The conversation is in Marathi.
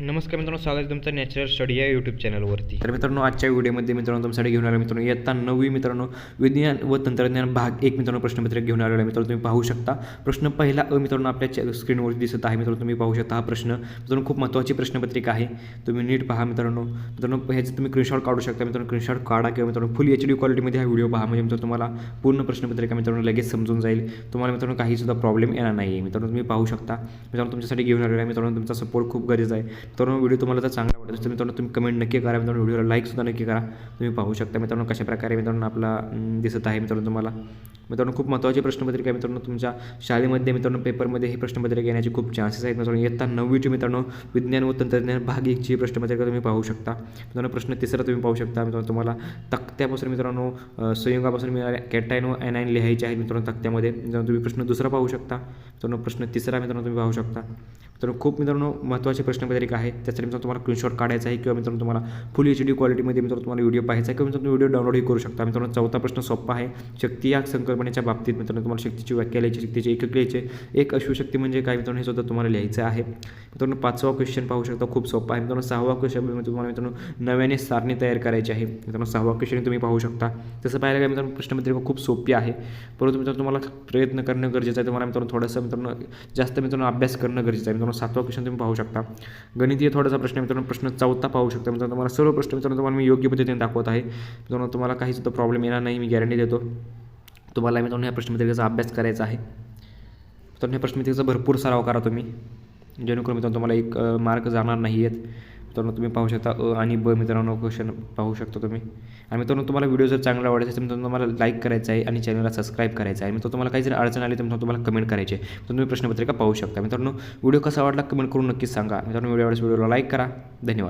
नमस्कार मित्रांनो, स्वागत आहे तुमचं नॅचरल स्टडी या यूट्यूब चॅनलवरती. तर मित्रांनो, आजच्या व्हिडिओमध्ये मित्रांनो तुमच्यासाठी घेऊन आलो मित्रांनो इयत्ता 9वी मित्रांनो विज्ञान व तंत्रज्ञान भाग 1 मित्रांनो प्रश्नपत्रिका घेऊन आलेलो आहे. मित्रांनो तुम्ही पाहू शकता प्रश्न पहिला मित्रांनो आपल्या स्क्रीनवरती दिसत आहे. मित्रांनो तुम्ही पाहू शकता हा प्रश्न मित्रांनो खूप महत्त्वाची प्रश्नपत्रिका आहे. तुम्ही नीट पहा मित्रांनो. ह्याचे तुम्ही स्क्रीनशॉट काढू शकता. मित्रांनो स्क्रीनशॉट काढा किंवा मित्रांनो फुल HD क्वालिटीमध्ये हा व्हिडिओ पहा, म्हणजे मित्रांनो तुम्हाला पूर्ण प्रश्नपत्रिका मित्रांनो लगेच समजून जाईल. तुम्हाला मित्रांनो काहीसुद्धा प्रॉब्लेम येणार नाही आहे. मित्रांनो तुम्ही पाहू शकता मित्रांनो तुमच्यासाठी घेऊन आलेला आहे. मित्रांनो तुमचा सपोर्ट खूप गरजेचा आहे. मित्रांनो व्हिडिओ तुम्हाला चांगला वाटत असेल मित्रांनो तुम्ही कमेंट नक्की करा. मित्रांनो व्हिडिओला लाईकसुद्धा नक्की करा. तुम्ही पाहू शकता मित्रांनो कशा प्रकारे मित्रांनो आपला दिसत आहे. मित्रांनो तुम्हाला मित्रांनो खूप महत्त्वाची प्रश्नपत्रिका आहे. मित्रांनो तुमच्या शाळेमध्ये मित्रांनो पेपरमध्ये ही प्रश्नपत्रिका येण्याचे खूप चान्सेस आहेत. मित्रांनो इयत्ता 9वीची मित्रांनो विज्ञान व तंत्रज्ञान भाग 1ची प्रश्नपत्रिका तुम्ही पाहू शकता. मित्रांनो प्रश्न तिसरा तुम्ही पाहू शकता. मित्रांनो तुम्हाला तक्त्यापासून मित्रांनो संयुगापासून मिळाल्या कॅटायन व ॲनायन लिहायचे आहेत मित्रांनो तक्त्यामध्ये. मित्रांनो तुम्ही प्रश्न दुसरा पाहू शकता. मित्रांनो प्रश्न तिसरा मित्रांनो तुम्ही पाहू शकता. मित्रांनो खूप मित्रांनो महत्त्वाची प्रश्नपत्रिका आहे. त्यासाठी मित्रांनो तुम्हाला स्क्रीनशॉट काढायचा आहे किंवा मित्रांनो तुम्हाला फुल HD क्वालिटीमध्ये मित्रांनो तुम्हाला व्हिडिओ पाहायचा आहे किंवा मित्रांनो व्हिडिओ डाउनलोडही करू शकता. मित्रांनो चौथा प्रश्न सोपा आहे. शक्ती या संकल्पनेच्या बाबतीत मित्रांनो तुम्हाला शक्तीची व्याख्या लिहायची, शक्तीचे एकक लिहायचे. एक अश्वशक्ती म्हणजे काय मित्रांनो हे सुद्धा तुम्हाला लिहायचं आहे. मित्रांनो पाचवा क्वेश्चन पाहू शकता, खूप सोपा आहे. मित्रांनो सहावा क्वेश्चन तुम्हाला मित्रांनो नव्याने सारणी तयार करायची आहे. मित्रांनो सहावा क्वेश्चन तुम्ही पाहू शकता. तसं पाहायला काय मित्रांनो प्रश्नपत्रिका खूप सोपी आहे, परंतु मित्रांनो तुम्हाला प्रयत्न करणं गरजेचं आहे. तुम्हाला मित्रांनो थोडंसं मित्रांनो जास्त मित्रांनो अभ्यास करणं गरजेचं आहे. मित्रांनो सातवा क्वेश्चन तुम्ही पाहू शकता. गणितीय थोडासा प्रश्न मित्रांनो प्रश्न चौथा पाहू शकता. मित्रांनो तुम्हाला सर्व प्रश्न मित्रांनो तुम्हाला मी योग्य पद्धतीने दाखवत आहे. मित्रांनो तुम्हाला काही सुद्धा प्रॉब्लेम येणार नाही, मी गॅरंटी देतो. तुम्हाला मित्रांनो ह्या प्रश्नपत्रिकेचा अभ्यास करायचा आहे. मित्रांनो ह्या प्रश्नपत्रिकेचा भरपूर सराव करा तुम्ही, जेणेकरून मित्रांनो तुम्हाला एक मार्क जाणार नाही आहेत. मित्रांनो तुम्ही पाहू शकता आणि ब मित्रांनो क्वेश्चन पाहू शकता तुम्ही. आणि मित्रांनो तुम्हाला व्हिडिओ जर चांगला आवडत असेल तर मित्रांनो तुम्हाला लाईक करायचं आहे आणि चॅनलला सबस्क्राईब करायचं आहे. मित्रांनो तुम्हाला काही जर अडचण आली तर मित्रांनो तुम्हाला कमेंट करायची आहे. तर तुम्ही प्रश्नपत्रिका पाहू शकता. मित्रांनो व्हिडिओ कसा वाटला कमेंट करून नक्कीच सांगा. मित्रांनो व्हिडिओला लाईक करा. धन्यवाद.